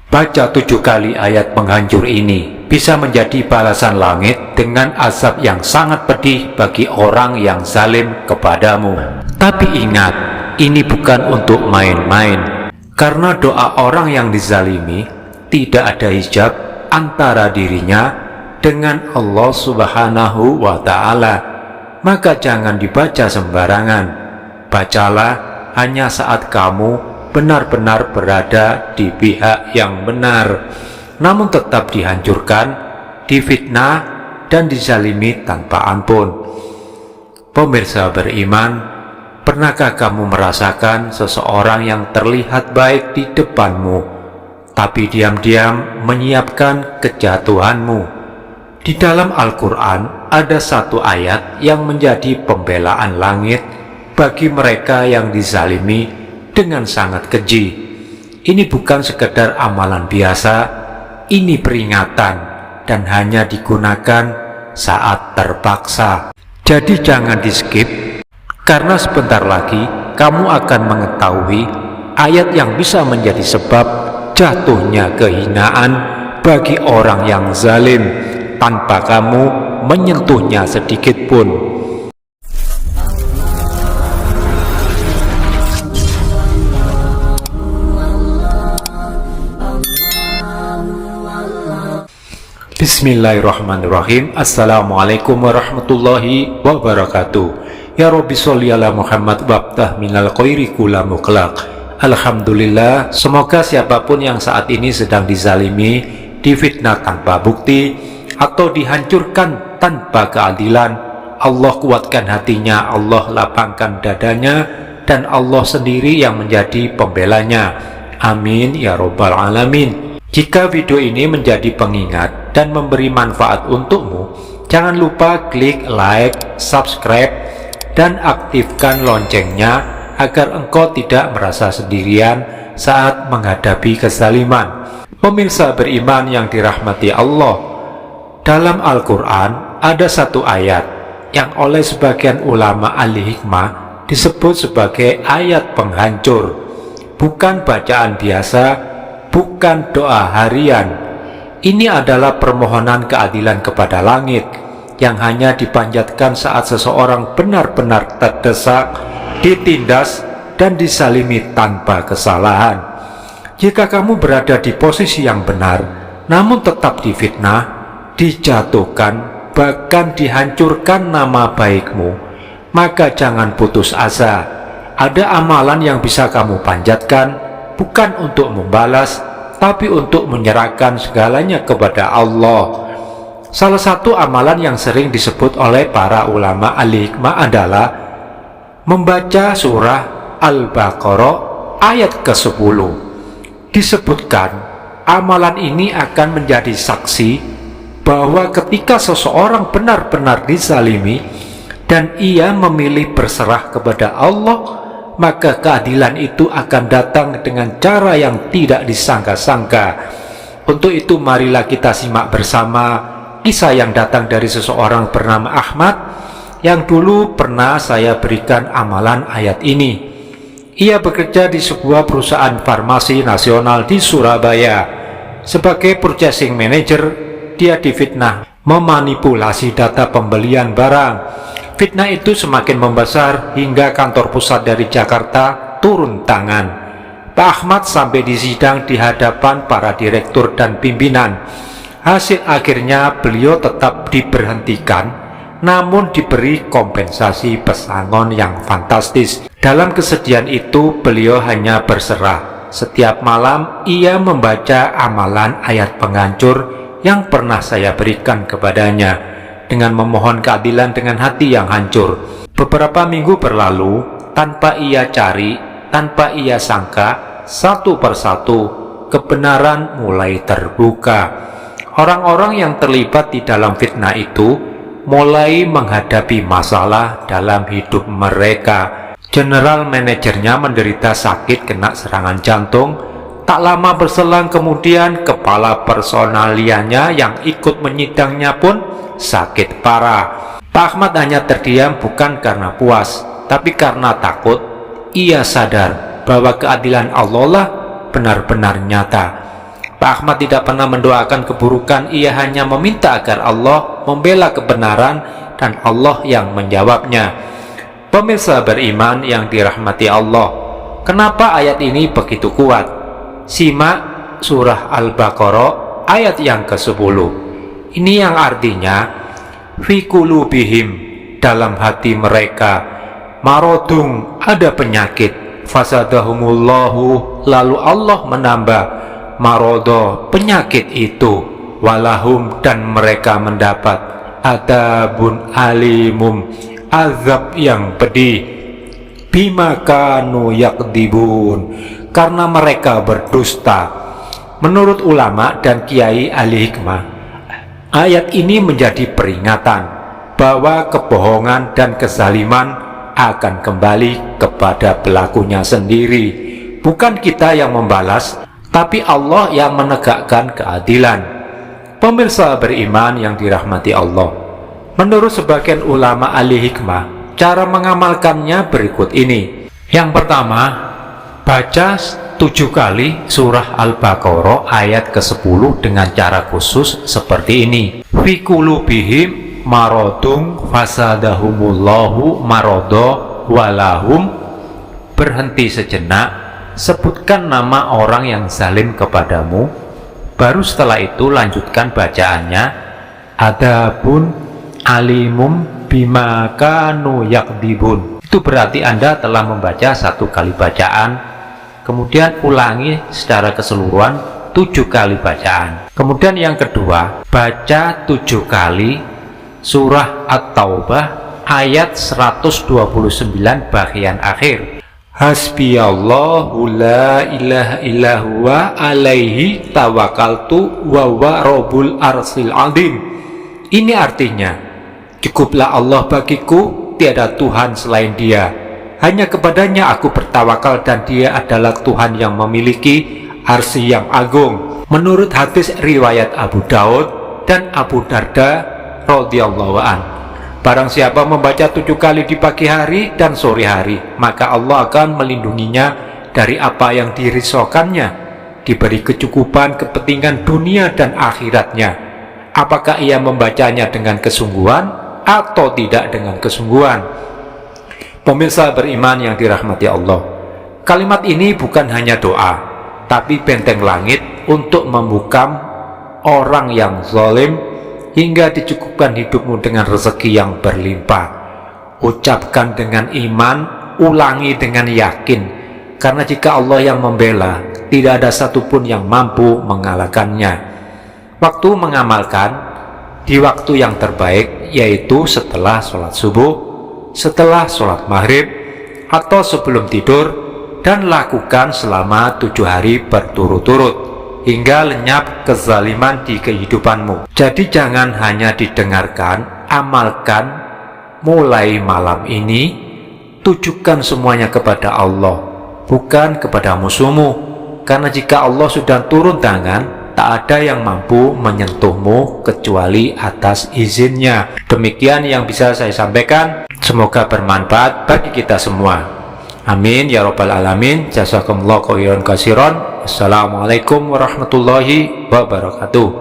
Baca 7 kali ayat penghancur ini bisa menjadi balasan langit dengan azab yang sangat pedih bagi orang yang zalim kepadamu. Tapi ingat, ini bukan untuk main-main, karena doa orang yang dizalimi tidak ada hijab antara dirinya dengan Allah Subhanahu wa Ta'ala. Maka jangan dibaca sembarangan. Bacalah hanya saat kamu benar-benar berada di pihak yang benar, namun tetap dihancurkan, difitnah, dan dizalimi tanpa ampun. Pemirsa beriman, pernahkah kamu merasakan seseorang yang terlihat baik di depanmu, tapi diam-diam menyiapkan kejatuhanmu? Di dalam Al-Quran ada satu ayat yang menjadi pembelaan langit bagi mereka yang dizalimi dengan sangat keji. Ini bukan sekedar amalan biasa, ini peringatan dan hanya digunakan saat terpaksa. Jadi jangan di-skip, karena sebentar lagi kamu akan mengetahui ayat yang bisa menjadi sebab jatuhnya kehinaan bagi orang yang zalim tanpa kamu menyentuhnya sedikit pun. Bismillahirrahmanirrahim. Assalamualaikum warahmatullahi wabarakatuh. Ya Rabbi sholli ala Muhammad wabtah minal khairi kula muqlaq. Alhamdulillah, semoga siapapun yang saat ini sedang dizalimi, difitnah tanpa bukti, atau dihancurkan tanpa keadilan, Allah kuatkan hatinya, Allah lapangkan dadanya, dan Allah sendiri yang menjadi pembelanya. Amin ya Rabbal Alamin. Jika video ini menjadi pengingat dan memberi manfaat untukmu, jangan lupa klik like, subscribe, dan aktifkan loncengnya agar engkau tidak merasa sendirian saat menghadapi kezaliman. Pemirsa beriman yang dirahmati Allah, dalam Al-Quran ada satu ayat yang oleh sebagian ulama ahli hikmah disebut sebagai ayat penghancur. Bukan bacaan biasa, bukan doa harian. Ini adalah permohonan keadilan kepada langit yang hanya dipanjatkan saat seseorang benar-benar terdesak, ditindas, dan disalimi tanpa kesalahan. Jika kamu berada di posisi yang benar, namun tetap difitnah, dijatuhkan, bahkan dihancurkan nama baikmu, maka jangan putus asa. Ada amalan yang bisa kamu panjatkan, bukan untuk membalas, tapi untuk menyerahkan segalanya kepada Allah. Salah satu amalan yang sering disebut oleh para ulama ahli hikmah adalah membaca surah Al-Baqarah ayat ke-10. Disebutkan amalan ini akan menjadi saksi bahwa ketika seseorang benar-benar dizalimi dan ia memilih berserah kepada Allah, maka keadilan itu akan datang dengan cara yang tidak disangka-sangka. Untuk itu marilah kita simak bersama kisah yang datang dari seseorang bernama Ahmad yang dulu pernah saya berikan amalan ayat ini. Ia bekerja di sebuah perusahaan farmasi nasional di Surabaya. Sebagai purchasing manager, dia difitnah memanipulasi data pembelian barang. Fitnah itu semakin membesar hingga kantor pusat dari Jakarta turun tangan. Pak Ahmad sampai disidang di hadapan para direktur dan pimpinan. Hasil akhirnya beliau tetap diberhentikan, namun diberi kompensasi pesangon yang fantastis. Dalam kesedihan itu beliau hanya berserah. Setiap malam ia membaca amalan ayat penghancur yang pernah saya berikan kepadanya dengan memohon keadilan dengan hati yang hancur. Beberapa minggu berlalu tanpa ia cari, tanpa ia sangka, satu persatu kebenaran mulai terbuka. Orang-orang yang terlibat di dalam fitnah itu mulai menghadapi masalah dalam hidup mereka. General manajernya menderita sakit kena serangan jantung. Tak lama berselang kemudian kepala personaliannya yang ikut menyidangnya pun sakit parah. Pak Ahmad hanya terdiam bukan karena puas, tapi karena takut. Ia sadar bahwa keadilan Allah lah benar-benar nyata. Pak Ahmad tidak pernah mendoakan keburukan, ia hanya meminta agar Allah membela kebenaran dan Allah yang menjawabnya. Pemirsa beriman yang dirahmati Allah, kenapa ayat ini begitu kuat? Simak surah Al-Baqarah ayat yang ke-10. Ini yang artinya fi qulubihim, dalam hati mereka, marodung, ada penyakit, fasadahumullahu, lalu Allah menambah marodo, penyakit itu, walahum, dan mereka mendapat adabun alimum, azab yang pedih, bima kanu yakdibun, karena mereka berdusta. Menurut ulama dan kiai ahli hikmah, ayat ini menjadi peringatan bahwa kebohongan dan kezaliman akan kembali kepada pelakunya sendiri. Bukan kita yang membalas, tapi Allah yang menegakkan keadilan. Pemirsa beriman yang dirahmati Allah, menurut sebagian ulama ahli hikmah, cara mengamalkannya berikut ini. Yang pertama, baca 7 kali surah Al-Baqarah ayat ke-10 dengan cara khusus seperti ini. Fi qulubihim marodung fasadahumullahu marodo walahum. Berhenti sejenak, sebutkan nama orang yang zalim kepadamu, baru setelah itu lanjutkan bacaannya. Adabun alimum bima kanu yakdibun. Itu berarti Anda telah membaca 1 kali bacaan, kemudian ulangi secara keseluruhan 7 kali bacaan. Kemudian yang kedua, baca 7 kali surah At-Taubah ayat 129 bagian akhir. Hasbiyallahu la ilaha illahuwa alaihi tawakkaltu wa huwa rabbul arsil azim. Ini artinya, cukuplah Allah bagiku, tiada Tuhan selain Dia. Hanya kepadanya aku bertawakal dan Dia adalah Tuhan yang memiliki arsy yang agung. Menurut hadis riwayat Abu Daud dan Abu Darda radhiyallahu an, barang siapa membaca 7 kali di pagi hari dan sore hari, maka Allah akan melindunginya dari apa yang dirisaukannya, diberi kecukupan kepentingan dunia dan akhiratnya. Apakah ia membacanya dengan kesungguhan atau tidak dengan kesungguhan? Pemirsa beriman yang dirahmati Allah, kalimat ini bukan hanya doa, tapi benteng langit untuk membungkam orang yang zalim hingga dicukupkan hidupmu dengan rezeki yang berlimpah. Ucapkan dengan iman, ulangi dengan yakin, karena jika Allah yang membela, tidak ada satupun yang mampu mengalahkannya. Waktu mengamalkan di waktu yang terbaik, yaitu setelah sholat subuh, setelah sholat maghrib, atau sebelum tidur, dan lakukan selama 7 hari berturut-turut hingga lenyap kezaliman di kehidupanmu. Jadi jangan hanya didengarkan, amalkan mulai malam ini. Tujukan semuanya kepada Allah, bukan kepada musuhmu, karena jika Allah sudah turun tangan, tak ada yang mampu menyentuhmu kecuali atas izinnya. Demikian yang bisa saya sampaikan, semoga bermanfaat bagi kita semua. Amin ya rabbal alamin. Jazakumullahu khairan katsiran. Assalamualaikum warahmatullahi wabarakatuh.